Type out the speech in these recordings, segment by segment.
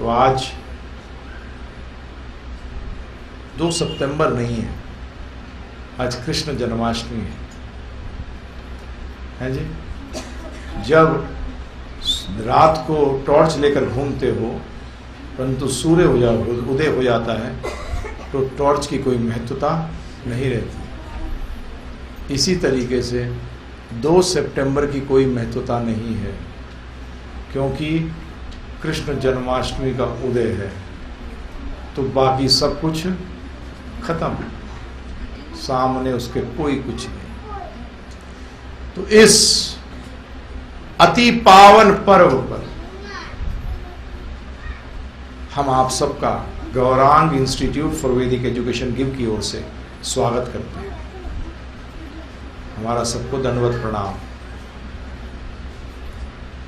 तो आज 2 सितंबर नहीं है, आज कृष्ण जन्माष्टमी है जी। जब रात को टॉर्च लेकर घूमते हो परंतु सूर्य उदय हो जाता है तो टॉर्च की कोई महत्वता नहीं रहती। इसी तरीके से 2 सितंबर की कोई महत्वता नहीं है, क्योंकि कृष्ण जन्माष्टमी का उदय है तो बाकी सब कुछ खत्म, सामने उसके कोई कुछ नहीं। तो इस अति पावन पर्व पर हम आप सबका गौरांग इंस्टीट्यूट फॉर वैदिक एजुकेशन गिव की ओर से स्वागत करते हैं। हमारा सबको दंडवत प्रणाम।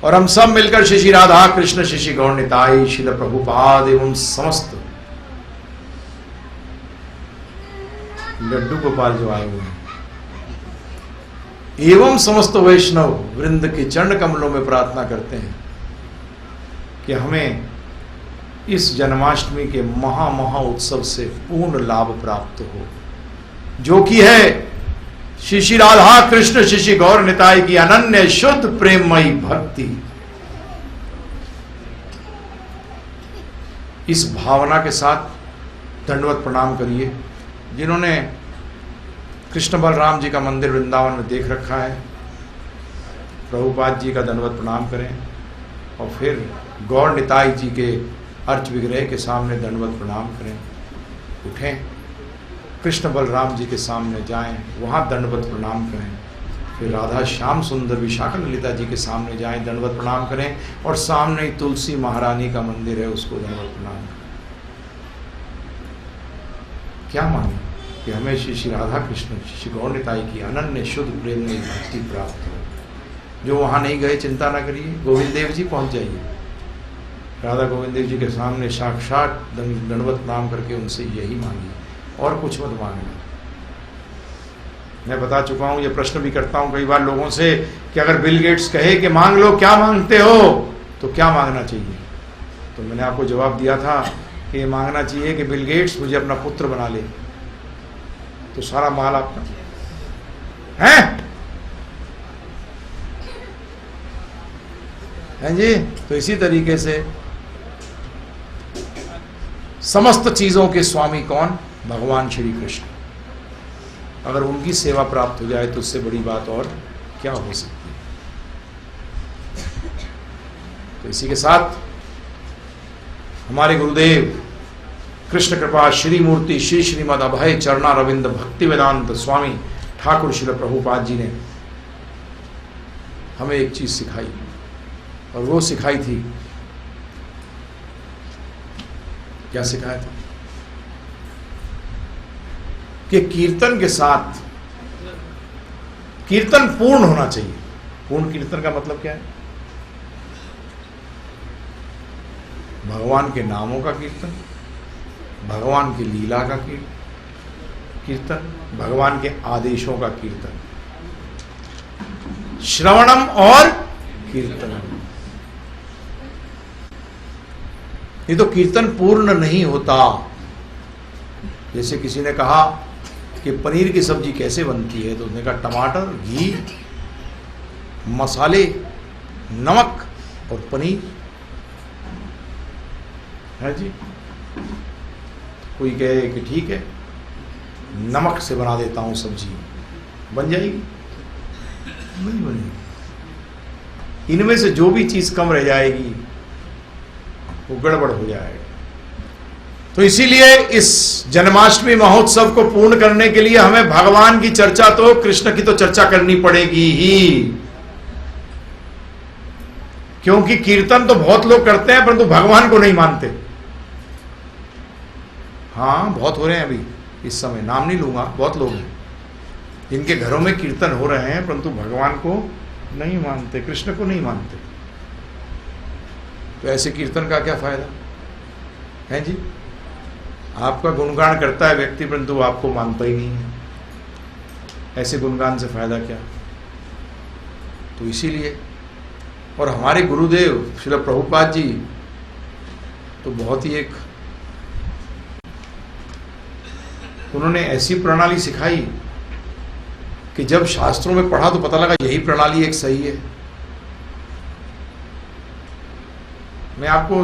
और हम सब मिलकर श्री राधा कृष्ण श्री गौर निताई श्रील प्रभुपाद एवं समस्त लड्डू गोपाल जो आए हुए हैं एवं समस्त वैष्णव वृंद के चरण कमलों में प्रार्थना करते हैं कि हमें इस जन्माष्टमी के महा उत्सव से पूर्ण लाभ प्राप्त हो, जो कि है श्री राधा कृष्ण श्री गौर निताई की अनन्य शुद्ध प्रेममयी भक्ति। इस भावना के साथ दंडवत प्रणाम करिए। जिन्होंने कृष्ण बलराम जी का मंदिर वृंदावन में देख रखा है, प्रभुपाद जी का दंडवत प्रणाम करें और फिर गौर निताई जी के अर्च विग्रह के सामने दंडवत प्रणाम करें। उठें, कृष्ण बलराम जी के सामने जाएं, वहाँ दंडवत प्रणाम करें। फिर राधा श्याम सुंदर विशाखा ललिता जी के सामने जाएं, दंडवत प्रणाम करें। और सामने ही तुलसी महारानी का मंदिर है, उसको दंडवत प्रणाम करें। क्या माने कि हमें श्री राधा कृष्ण श्री गौर निताई की अनन्य शुद्ध प्रेम में भक्ति प्राप्त हो। जो वहाँ नहीं गए चिंता ना करिए, गोविंद देव जी पहुँच जाइए। राधा गोविंद देव जी के सामने साक्षात दंडवत प्रणाम करके उनसे यही मांगिए और कुछ मत मांगना। मैं बता चुका हूँ, ये प्रश्न भी करता हूँ कई बार लोगों से कि अगर बिल गेट्स कहे कि मांग लो, क्या मांगते हो, तो क्या मांगना चाहिए? तो मैंने आपको जवाब दिया था कि ये मांगना चाहिए कि बिल गेट्स मुझे अपना पुत्र बना ले, तो सारा माल आपका है। हैं जी? तो इसी तरीके से समस्त चीजों के स्वामी कौन? भगवान श्री कृष्ण। अगर उनकी सेवा प्राप्त हो जाए तो उससे बड़ी बात और क्या हो सकती है। तो इसी के साथ हमारे गुरुदेव कृष्ण कृपा श्री मूर्ति श्री श्रीमद अभय चरणा रविंद भक्ति वेदांत स्वामी ठाकुर श्रील प्रभुपाद जी ने हमें एक चीज सिखाई, और वो सिखाई थी, क्या सिखाया था? कि कीर्तन के साथ कीर्तन पूर्ण होना चाहिए। पूर्ण कीर्तन का मतलब क्या है? भगवान के नामों का कीर्तन, भगवान की लीला का कीर्तन, भगवान के आदेशों का कीर्तन, श्रवणम और कीर्तनम। ये तो कीर्तन पूर्ण नहीं होता। जैसे किसी ने कहा कि पनीर की सब्जी कैसे बनती है, तो उसने कहा टमाटर, घी, मसाले, नमक और पनीर है जी। कोई कहे कि ठीक है, नमक से बना देता हूं सब्जी, बन जाएगी? नहीं बनेगी। इनमें से जो भी चीज कम रह जाएगी वो गड़बड़ हो जाएगा। तो इसीलिए इस जन्माष्टमी महोत्सव को पूर्ण करने के लिए हमें भगवान की चर्चा, तो कृष्ण की तो चर्चा करनी पड़ेगी ही, क्योंकि कीर्तन तो बहुत लोग करते हैं परंतु भगवान को नहीं मानते। हाँ, बहुत हो रहे हैं अभी इस समय, नाम नहीं लूंगा, बहुत लोग हैं जिनके घरों में कीर्तन हो रहे हैं परंतु भगवान को नहीं मानते, कृष्ण को नहीं मानते। तो ऐसे कीर्तन का क्या फायदा है जी? आपका गुणगान करता है व्यक्ति परंतु आपको मानता ही नहीं है, ऐसे गुणगान से फायदा क्या? तो इसीलिए, और हमारे गुरुदेव श्रील प्रभुपाद जी तो बहुत ही एक उन्होंने ऐसी प्रणाली सिखाई कि जब शास्त्रों में पढ़ा तो पता लगा यही प्रणाली एक सही है। मैं आपको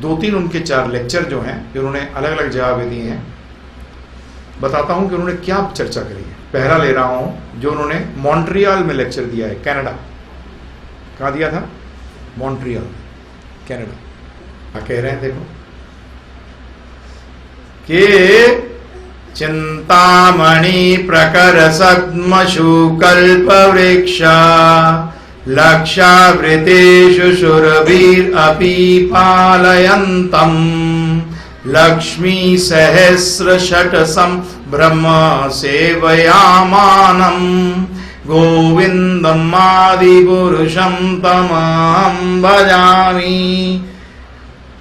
2-3 उनके 4 लेक्चर जो हैं कि उन्होंने अलग अलग जगह दिए हैं, बताता हूं कि उन्होंने क्या चर्चा करी है। पहला ले रहा हूं जो उन्होंने मॉन्ट्रियल में लेक्चर दिया है, कनाडा। कहाँ दिया था? Montreal, Canada. क्या कह रहे हैं देखो कि चिंतामणि प्रकर सद्मशु कल्प वृक्षा लक्षावृतेषु सुरभिर अपि पालयन्तम् लक्ष्मी सहस्र षट्सं ब्रह्म सेवयामानं गोविंदम् आदिपुरुषं तमहं भजामि।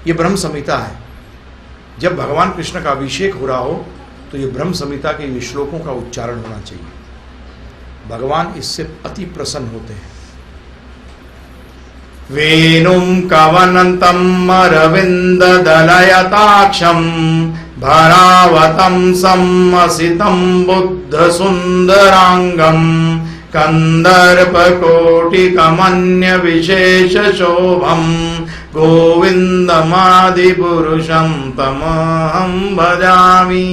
ये ब्रह्म संहिता है। जब भगवान कृष्ण का अभिषेक हो रहा हो तो ये ब्रह्म संहिता के ये श्लोकों का उच्चारण होना चाहिए। भगवान इससे अति प्रसन्न होते हैं। वेणुं कवनन्तम् अरविंद दलयताक्षं भरावतं सम्मसितं बुद्ध सुंदरांगं कंदर्पकोटिकमन्य विशेष शोभं गोविंदमादिपुरुषं तमहं भजामि।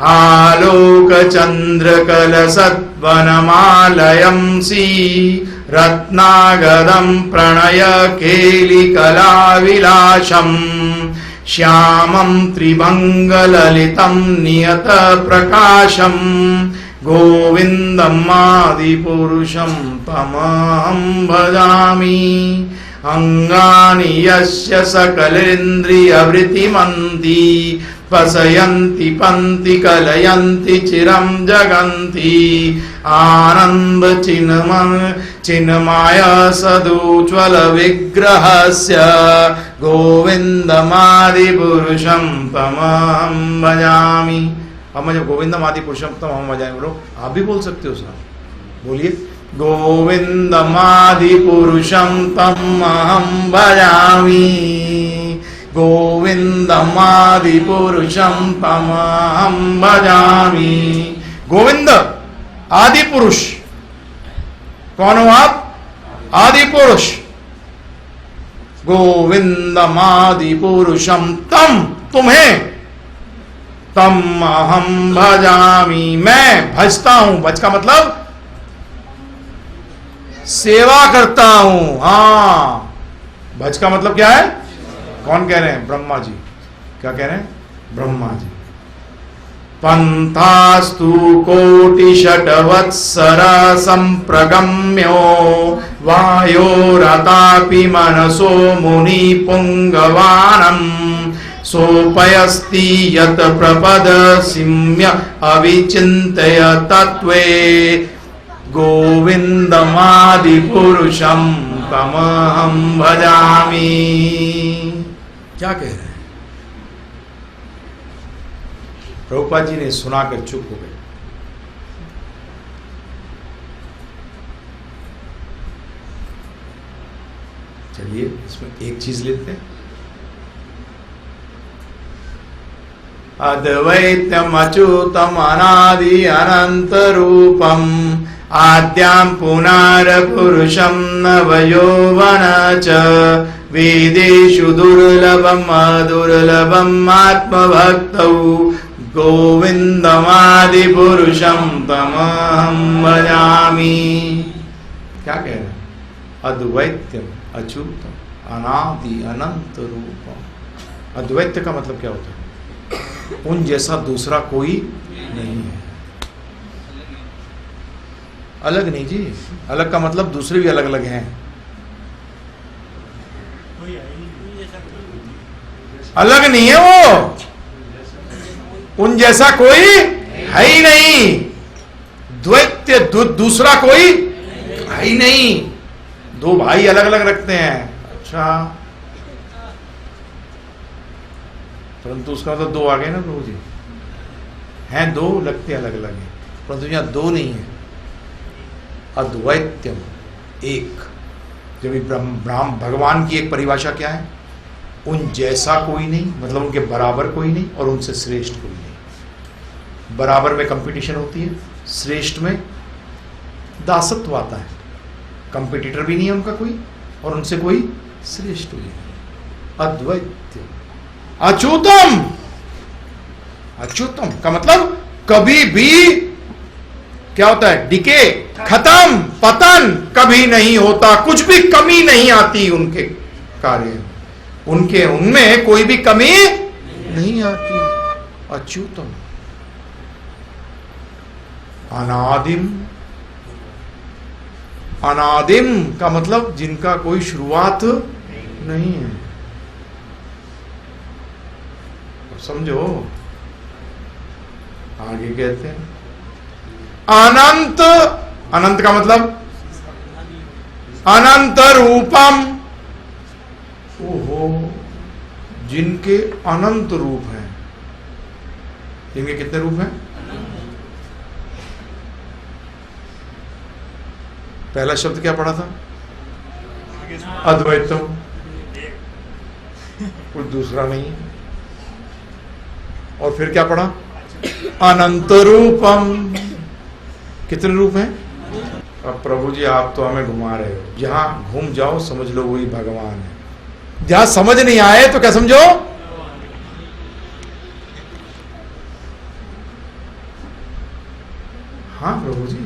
आलोकचन्द्रकलसद्वनमालयं रत्नागदं प्रणय केलिकलाविलासं श्यामं त्रिभंगललितं नियतप्रकाशं गोविंदम् आदिपुरुषं तमहं भजामि। अंगानि यस्य सकलेन्द्रियवृत्तिमन्ति पसयन्ति पन्ति कलयन्ति चिरं जगन्ति आनंद चिन्मय सदुज्वल विग्रहस्य गोविंदमादिपुरुषं तमहं भजामि। अब मैं जब गोविंदमादिपुरुषं तमहं भजामि बोलो, आप भी बोल सकते हो सर, बोलिए। गोविंदमादिपुरुषं तमहं भजामि गोविंदमादिपुरुषं तमहं भजामि। गोविंद आदि पुरुष, कौन हो आप? आदि पुरुष। गोविंदमादिपुरुषं तम, तुम्हें, तम अहम भजामि, मैं भजता हूं। भज का मतलब सेवा करता हूं। हाँ, भज का मतलब क्या है? कौन कह रहे हैं? ब्रह्मा जी। क्या कह रहे हैं? ब्रह्मा जी। पंथास्तु कोटिशतवत्सर संप्रगम्यो वायोरतापि मनसो मुनि पुंगवानम् सोपयस्ति यत प्रपद सिम्य अविचिन्तय तत्वे गोविंदमादिपुरुषं तमहं भजामि। क्या कह रहे हैं? प्रभुपाद जी ने सुनाकर चुप हो गए। चलिए इसमें एक चीज लेते हैं। अद्वैतम अच्युतम अनादि अनंत रूपम आद्यां पुनरपुरुषं नवयौवन च वेदेषु दुर्लभम् अदुर्लभम् आत्मभक्तौ गोविंदमादिपुरुषं तमहं भजामि। क्या कह रहे हैं? अद्वैत्यम अच्युतम अनादि अनंत रूपम। अद्वैत का मतलब क्या होता है? उन जैसा दूसरा कोई नहीं है। अलग नहीं जी, अलग का मतलब दूसरे भी अलग अलग हैं। अलग नहीं है वो, उन जैसा कोई है ही नहीं। द्वैत्य दूसरा कोई है ही नहीं। दो भाई अलग अलग रखते हैं, अच्छा, परंतु उसका तो दो आ गए ना प्रभु जी। हैं दो, लगते अलग अलग हैं, परंतु यहां दो नहीं है। अद्वैत्यम, एक। जब ये ब्रह्म भगवान की एक परिभाषा क्या है, उन जैसा कोई नहीं, मतलब उनके बराबर कोई नहीं और उनसे श्रेष्ठ कोई नहीं। बराबर में कंपटीशन होती है, श्रेष्ठ में दासत्व आता है, कंपटीटर भी नहीं है उनका कोई और उनसे कोई श्रेष्ठ भी नहीं। अद्वैत अच्युतम, अच्युतम का मतलब कभी भी क्या होता है, डिके, खत्म, पतन कभी नहीं होता, कुछ भी कमी नहीं आती उनके कार्य में, उनके उनमें कोई भी कमी नहीं आती। अच्युतम, अनादिम, अनादिम का मतलब जिनका कोई शुरुआत नहीं है। समझो, आगे कहते हैं अनंत, अनंत का मतलब अनंत रूपम, ओहो, जिनके अनंत रूप हैं। जिनके कितने रूप हैं? पहला शब्द क्या पढ़ा था? अद्वैतम, कुछ दूसरा नहीं। और फिर क्या पढ़ा? अनंत रूपम, कितने रूप हैं? अब प्रभु जी आप तो हमें घुमा रहे हो, जहां घूम जाओ समझ लो वही भगवान है, जहां समझ नहीं आए तो क्या समझो? हाँ Prabhu ji,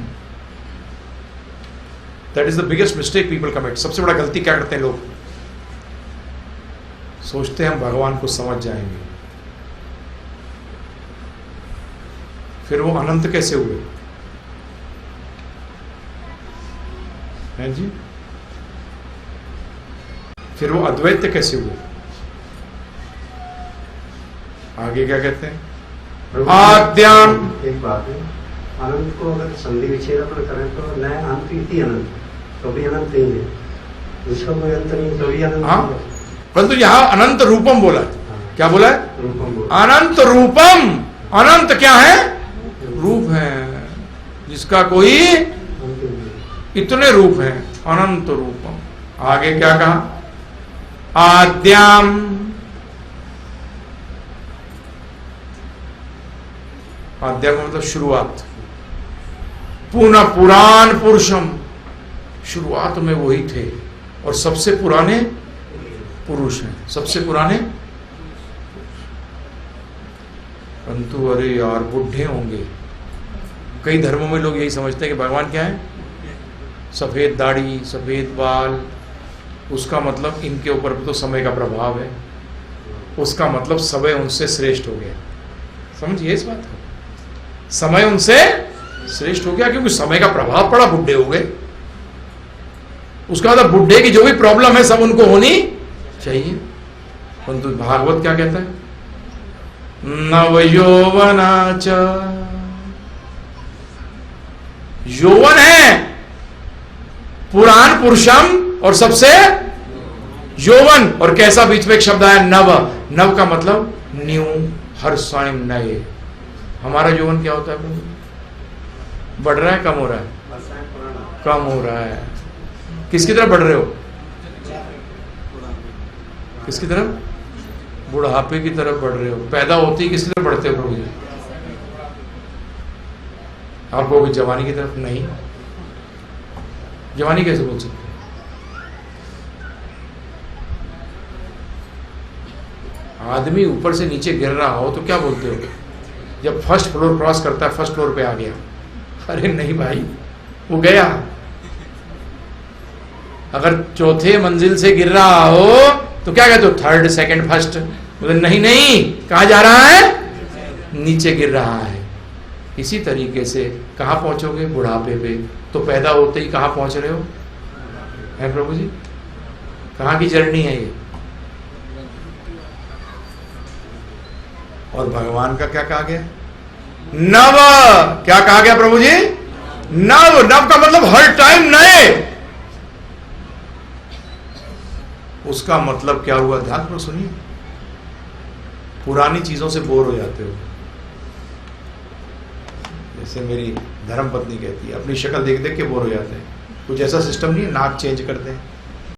that is the biggest mistake people commit. सबसे बड़ा गलती क्या करते हैं लोग? सोचते हैं हम भगवान को समझ जाएंगे, फिर वो अनंत कैसे हुए हैं जी? फिर वो अद्वैत कैसे हुए? आगे क्या कहते हैं? आद्याम, एक बात है, अनंत को अगर संधि विच्छेदन करें तो न अंत इति अनंत, तो भी अनंत नहीं है, उसका कोई अंत नहीं, तो भी अनंत। हाँ, परंतु यहां अनंत रूपम बोला है। क्या बोला है? रूपम बोला। अनंत रूपम, अनंत क्या है? रूप है, जिसका कोई इतने रूप हैं, अनंत रूपम। आगे क्या कहा? आद्याम, आद्याम मतलब शुरुआत, पुनः पुराण पुरुषम, शुरुआत में वही थे और सबसे पुराने पुरुष हैं, सबसे पुराने। परंतु अरे यार बुढ़े होंगे, कई धर्मों में लोग यही समझते हैं कि भगवान क्या है? सफेद दाढ़ी, सफेद बाल, उसका मतलब इनके ऊपर तो समय का प्रभाव है, उसका मतलब समय उनसे श्रेष्ठ हो गया। समझिए इस बात को, समय उनसे श्रेष्ठ हो गया क्योंकि समय का प्रभाव पड़ा, बुढ़े हो गए। उसका मतलब बुढ़े की जो भी प्रॉब्लम है सब उनको होनी चाहिए। परंतु भागवत क्या कहता है? नव यौवनाच, यौवन है पुराण पुरुषम और सबसे यौवन, और कैसा बीच में एक शब्द आया नव, नव का मतलब न्यू, हर स्वयं नए। हमारा यौवन क्या होता है? बढ़ रहा है, कम हो रहा है? कम हो रहा है। किसकी तरफ बढ़ रहे हो? किसकी तरफ? बुढ़ापे की तरफ बढ़ रहे हो। पैदा होती किसकी तरफ बढ़ते हो प्रभु जी? आप कहोगे जवानी की तरफ। नहीं, जवानी कैसे बोल सकते? आदमी ऊपर से नीचे गिर रहा हो तो क्या बोलते हो? जब फर्स्ट फ्लोर क्रॉस करता है, फर्स्ट फ्लोर पे आ गया। अरे नहीं भाई, वो गया। अगर चौथे मंजिल से गिर रहा हो तो क्या कहते हो? Third, second, first. बोले नहीं नहीं, कहां जा रहा है? नीचे गिर रहा है। इसी तरीके से कहां पहुंचोगे? बुढ़ापे पे। तो पैदा होते ही कहां पहुंच रहे हो? है प्रभु जी, कहां की जर्नी है ये? और भगवान का क्या कहा गया? नव। क्या कहा गया प्रभु जी? नव। नव का मतलब हर टाइम नए। उसका मतलब क्या हुआ? ध्यान में सुनिए, पुरानी चीजों से बोर हो जाते हो। जैसे मेरी धर्म पत्नी कहती है, अपनी शक्ल देख देख के बोर हो जाते हैं। कुछ ऐसा सिस्टम नहीं है नाक चेंज करते हैं,